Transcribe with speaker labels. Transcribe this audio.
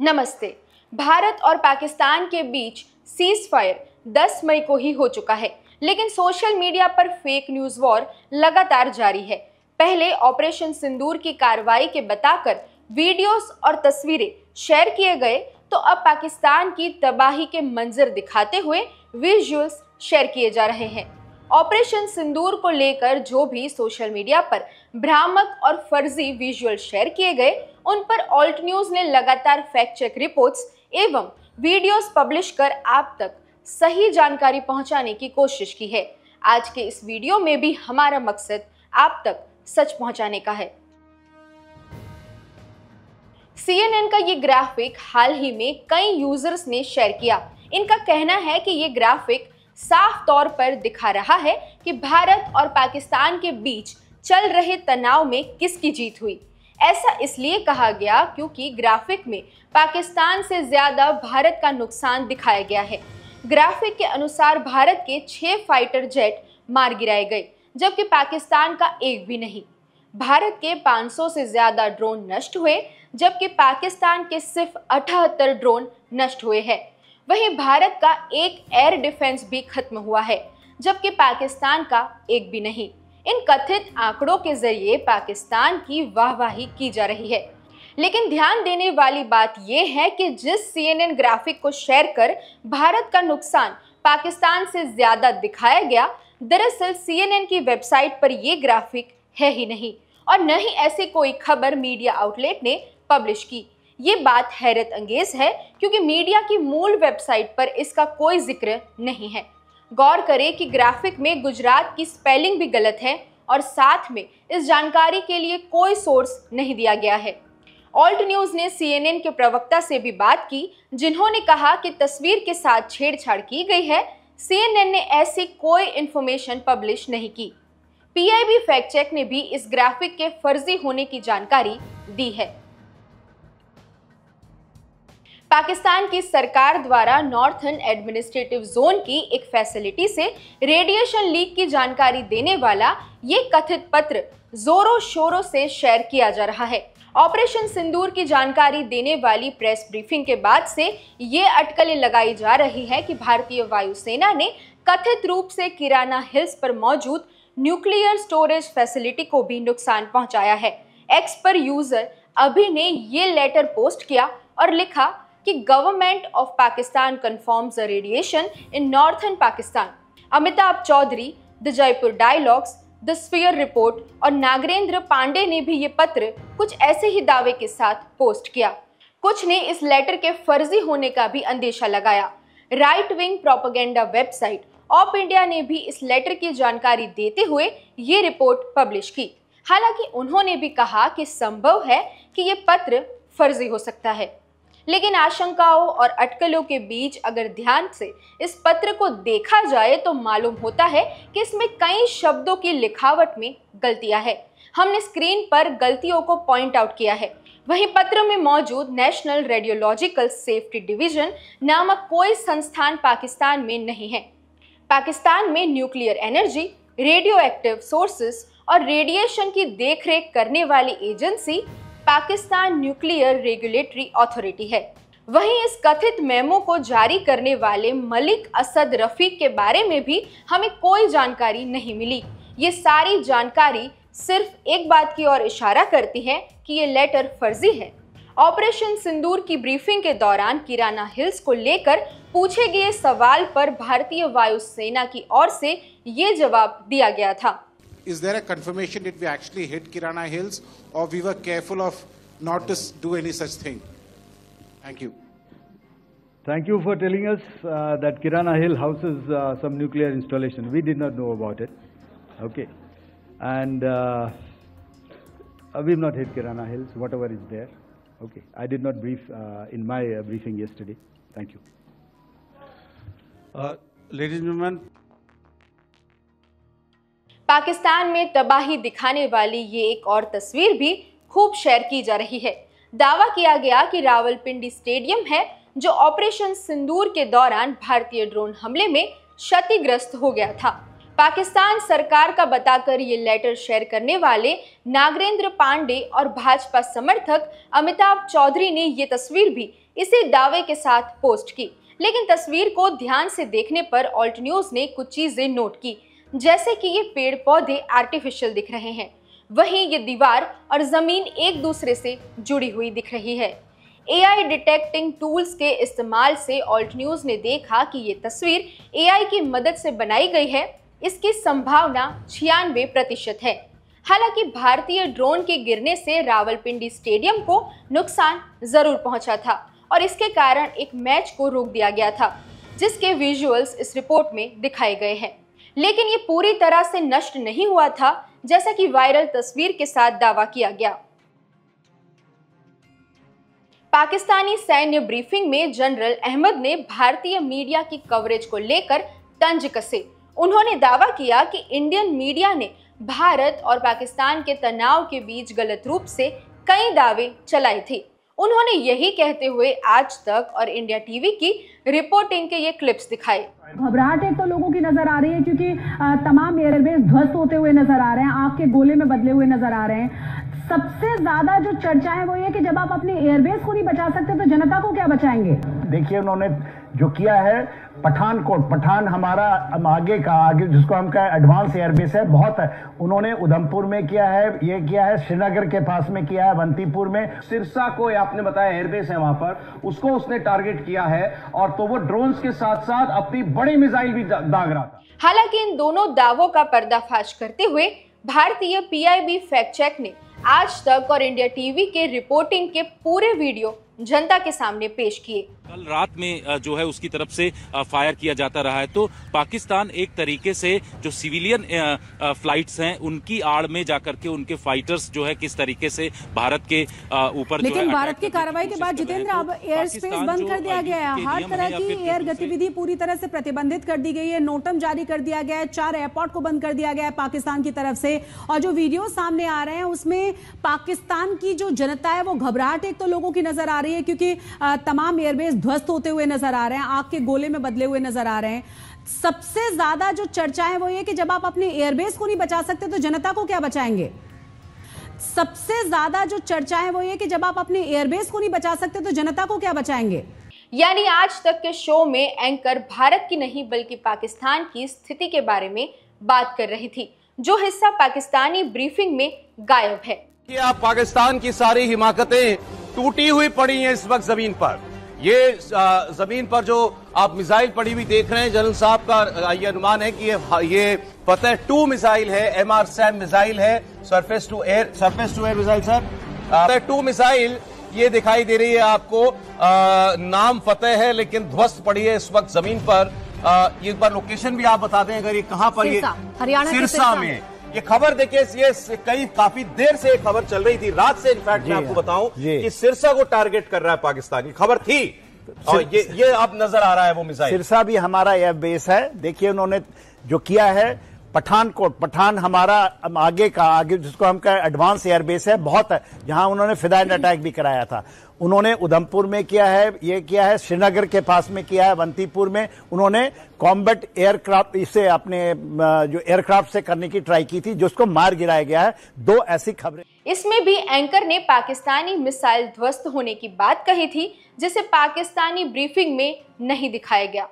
Speaker 1: नमस्ते। भारत और पाकिस्तान के बीच सीज फायर 10 मई को ही हो चुका है, लेकिन सोशल मीडिया पर फेक न्यूज वॉर लगातार जारी है। पहले ऑपरेशन सिंदूर की कार्रवाई के बताकर वीडियोस और तस्वीरें शेयर किए गए, तो अब पाकिस्तान की तबाही के मंजर दिखाते हुए विजुअल्स शेयर किए जा रहे हैं। ऑपरेशन सिंदूर को लेकर जो भी सोशल मीडिया पर भ्रामक और फर्जी विजुअल शेयर किए गए, उन पर ऑल्ट न्यूज ने लगातार फैक्ट चेक रिपोर्ट्स एवं वीडियोस पब्लिश कर आप तक सही जानकारी पहुंचाने की कोशिश की है। आज के इस वीडियो में भी हमारा मकसद आप तक सच पहुंचाने का है। CNN का ये ग्राफिक हाल ही में कई यूजर्स ने शेयर किया। इनका कहना है कि ये ग्राफिक साफ तौर पर दिखा रहा है कि भारत और पाकिस्तान के बीच चल रहे तनाव में किसकी जीत हुई। ऐसा इसलिए कहा गया क्योंकि ग्राफिक में पाकिस्तान से ज्यादा भारत का नुकसान दिखाया गया है। ग्राफिक के अनुसार भारत के 6 फाइटर जेट मार गिराए गए, जबकि पाकिस्तान का एक भी नहीं। भारत के 500 से ज्यादा ड्रोन नष्ट हुए, जबकि पाकिस्तान के सिर्फ 78 ड्रोन नष्ट हुए हैं। वहीं भारत का एक एयर डिफेंस भी खत्म हुआ है, जबकि पाकिस्तान का एक भी नहीं। इन कथित आंकड़ों के जरिए पाकिस्तान की वाहवाही की जा रही है, लेकिन ध्यान देने वाली बात यह है कि जिस CNN ग्राफिक को शेयर कर भारत का नुकसान पाकिस्तान से ज्यादा दिखाया गया, दरअसल CNN की वेबसाइट पर यह ग्राफिक है ही नहीं, और न ही ऐसी कोई खबर मीडिया आउटलेट ने पब्लिश की। ये बात हैरत अंगेज है, क्योंकि मीडिया की मूल वेबसाइट पर इसका कोई जिक्र नहीं है। गौर करें कि ग्राफिक में गुजरात की स्पेलिंग भी गलत है और साथ में इस जानकारी के लिए कोई सोर्स नहीं दिया गया है। ऑल्ट न्यूज ने CNN के प्रवक्ता से भी बात की, जिन्होंने कहा कि तस्वीर के साथ छेड़छाड़ की गई है। CNN ने ऐसी कोई इंफॉर्मेशन पब्लिश नहीं की। PIB फैक्ट चेक ने भी इस ग्राफिक के फर्जी होने की जानकारी दी है। पाकिस्तान की सरकार द्वारा नॉर्थर्न एडमिनिस्ट्रेटिव जोन की एक फैसिलिटी से रेडिएशन लीक की जानकारी देने वाला ये कथित पत्र जोरों शोरों से शेयर किया जा रहा है। ऑपरेशन सिंदूर की जानकारी देने वाली प्रेस ब्रीफिंग के बाद से ये अटकलें लगाई जा रही है कि भारतीय वायुसेना ने कथित रूप से किराना हिल्स पर मौजूद न्यूक्लियर स्टोरेज फैसिलिटी को भी नुकसान पहुंचाया है। एक्स पर यूजर अभी ने ये लेटर पोस्ट किया और लिखा कि government of Pakistan confirms the radiation in northern Pakistan. Amitabh Chaudhary, the Jaipur dialogues, the sphere report और नागेंद्र पांडे ने भी ये पत्र कुछ ऐसे ही दावे के साथ पोस्ट किया। कुछ ने इस लेटर के फर्जी होने का भी अंदेशा लगाया। Right wing propaganda website of India ने भी इस लेटर की जानकारी देते हुए ये रिपोर्ट पब्लिश की। हालांकि उन्होंने भी कहा कि संभव है कि ये पत्र फर्जी हो सकता है, लेकिन आशंकाओं और अटकलों के बीच अगर ध्यान से इस पत्र को देखा जाए तो मालूम होता है कि इसमें कई शब्दों की लिखावट में गलतियां हैं। हमने स्क्रीन पर गलतियों को पॉइंट आउट किया है। वहीं पत्र में मौजूद नेशनल रेडियोलॉजिकल सेफ्टी डिवीजन नामक कोई संस्थान पाकिस्तान में नहीं है। पाकिस्तान में nuclear energy, radio active sources और रेडिएशन की देखरेख करने वाली agency Pakistan nuclear regulatory authority है। वहीं इस कथित मेमो को जारी करने वाले मलिक असद रफीक के बारे में भी हमें कोई जानकारी नहीं मिली। ये सारी जानकारी सिर्फ एक बात की ओर इशारा करती है कि ये लेटर फर्जी है। ऑपरेशन सिंदूर की ब्रीफिंग के दौरान किराना हिल्स को लेकर पूछे गए सवाल पर भारतीय वायुसेना की ओर से ये जवाब दिया गया था।
Speaker 2: Is there a confirmation that we actually hit Kirana Hills, or we were careful of not to do any such thing? Thank you.
Speaker 3: Thank you for telling us that Kirana Hill houses some nuclear installation. We did not know about it. Okay. And we've not hit Kirana Hills, whatever is there. Okay. I did not brief in my briefing yesterday. Thank you.
Speaker 2: Ladies and gentlemen,
Speaker 1: Pakistan में तबाही दिखाने वाली ये एक और तस्वीर भी खूब शेयर की जा रही है। दावा किया गया कि रावलपिंडी स्टेडियम है जो ऑपरेशन सिंदूर के दौरान भारतीय ड्रोन हमले में क्षतिग्रस्त हो गया था। पाकिस्तान सरकार का बताकर ये लेटर शेयर करने वाले नागेंद्र पांडे और भाजपा समर्थक अमिताभ चौधरी ने ये तस्वीर भी इसी दावे के साथ पोस्ट की। लेकिन तस्वीर को ध्यान से देखने पर ऑल्ट न्यूज ने कुछ चीजें नोट की, जैसे कि ये पेड़ पौधे आर्टिफिशियल दिख रहे हैं, वहीं ये दीवार और जमीन एक दूसरे से जुड़ी हुई दिख रही है। AI डिटेक्टिंग टूल्स के इस्तेमाल से ऑल्ट न्यूज ने देखा कि ये तस्वीर AI की मदद से बनाई गई है। इसकी संभावना 96% है। हालांकि भारतीय ड्रोन के गिरने से रावलपिंडी स्टेडियम को नुकसान जरूर पहुंचा था और इसके कारण एक मैच को रोक दिया गया था, जिसके विजुअल्स इस रिपोर्ट में दिखाए गए हैं। लेकिन ये पूरी तरह से नष्ट नहीं हुआ था, जैसा कि वायरल तस्वीर के साथ दावा किया गया। पाकिस्तानी सैन्य ब्रीफिंग में जनरल अहमद ने भारतीय मीडिया की कवरेज को लेकर तंज कसे। उन्होंने दावा किया कि इंडियन मीडिया ने भारत और पाकिस्तान के तनाव के बीच गलत रूप से कई दावे चलाए थे। उन्होंने यही कहते हुए आज तक और इंडिया टीवी की रिपोर्टिंग के ये क्लिप्स दिखाए।
Speaker 4: घबराहट एक तो लोगों की नजर आ रही है, क्योंकि तमाम एयरबेस ध्वस्त होते हुए नजर आ रहे हैं, आग के गोले में बदले हुए नजर आ रहे हैं। सबसे ज्यादा जो चर्चा है वो ये कि जब आप अपने एयरबेस को नहीं बचा सकते तो जनता को क्या बचाएंगे।
Speaker 5: देखिए उन्होंने जो किया है पठानकोट, पठान हमारा आगे जिसको हम कहें एडवांस एयरबेस है, बहुत है। उन्होंने उधमपुर में किया है, ये किया है श्रीनगर के पास में किया है, अवंतीपुर में।
Speaker 6: सिरसा को आपने बताया एयरबेस है वहां पर, उसको उसने टारगेट किया है और तो वो ड्रोन्स के साथ साथ अपनी बड़ी मिसाइल भी दाग रहा था।
Speaker 1: हालांकि इन दोनों दावों का पर्दाफाश करते हुए भारतीय PIB फैक्ट चेक ने आज तक और इंडिया टीवी के रिपोर्टिंग के पूरे वीडियो जनता के सामने पेश किए।
Speaker 7: कल रात में जो है उसकी तरफ से फायर किया जाता रहा है, तो पाकिस्तान एक तरीके से जो सिविलियन फ्लाइट्स हैं उनकी आड़ में जाकर के उनके फाइटर्स जो है किस तरीके से भारत के ऊपर,
Speaker 4: लेकिन भारत की कार्रवाई के बाद जितेंद्र अब एयर स्पेस बंद कर दिया गया है, हर तरह की एयर गतिविधि पूरी तरह से प्रतिबंधित कर दी गई है, नोटम जारी कर दिया गया है, 4 एयरपोर्ट को बंद कर दिया गया है पाकिस्तान की तरफ से। और जो वीडियो सामने आ रहे हैं उसमें पाकिस्तान की जो जनता है वो घबराहट एक तो लोगों की नजर आ रही है, क्योंकि तमाम एयरबेस ध्वस्त होते हुए नजर आ रहे हैं, आग के गोले में बदले हुए नजर आ रहे हैं। सबसे ज्यादा जो चर्चा है वो ये कि जब आप अपने एयरबेस को नहीं बचा सकते तो जनता को क्या बचाएंगे। सबसे ज्यादा जो चर्चा है वो ये कि जब आप अपने एयरबेस को नहीं बचा सकते तो जनता को क्या बचाएंगे।
Speaker 1: यानी आज तक के शो में एंकर भारत की नहीं बल्कि पाकिस्तान की स्थिति के बारे में बात कर रही थी, जो हिस्सा पाकिस्तानी ब्रीफिंग में गायब है।
Speaker 6: कि आप पाकिस्तान की सारी हिमाकतें टूटी हुई पड़ी हैं इस वक्त जमीन पर। ये जमीन पर जो आप मिसाइल पड़ी हुई देख रहे हैं, जनरल साहब का ये अनुमान है कि ये फतेह 2 मिसाइल है, MR-SAM मिसाइल है, surface to air missile sir. Fateh 2 missile ये दिखाई दे रही है आपको, नाम फतेह है लेकिन ध्वस्त पड़ी है इस वक्त जमीन पर। एक बार लोकेशन भी आप बता दें अगर ये कहां पर, ये
Speaker 4: हरियाणा
Speaker 6: सिरसा में। ये खबर देखिए, ये काफी देर से खबर चल रही थी, रात से इनफैक्ट मैं आपको बताऊं कि सिरसा को टारगेट कर रहा है पाकिस्तान की खबर थी, और ये अब नजर आ रहा है वो मिसाइल।
Speaker 5: सिरसा भी हमारा एयर बेस है। देखिए उन्होंने जो किया है पठानकोट, पठान हमारा आगे जिसको हम कहें एडवांस एयरबेस है, बहुत है, जहां उन्होंने फिदाइन अटैक भी कराया था। उन्होंने उधमपुर में किया है, ये किया है श्रीनगर के पास में किया है, अवंतीपुर में उन्होंने कॉम्बैट एयरक्राफ्ट इसे अपने जो एयरक्राफ्ट से करने की ट्राई की थी, जिसको मार गिराया गया है। 2 ऐसी खबरें।
Speaker 1: इसमें भी एंकर ने पाकिस्तानी मिसाइल ध्वस्त होने की बात कही थी, जिसे पाकिस्तानी ब्रीफिंग में नहीं दिखाया गया।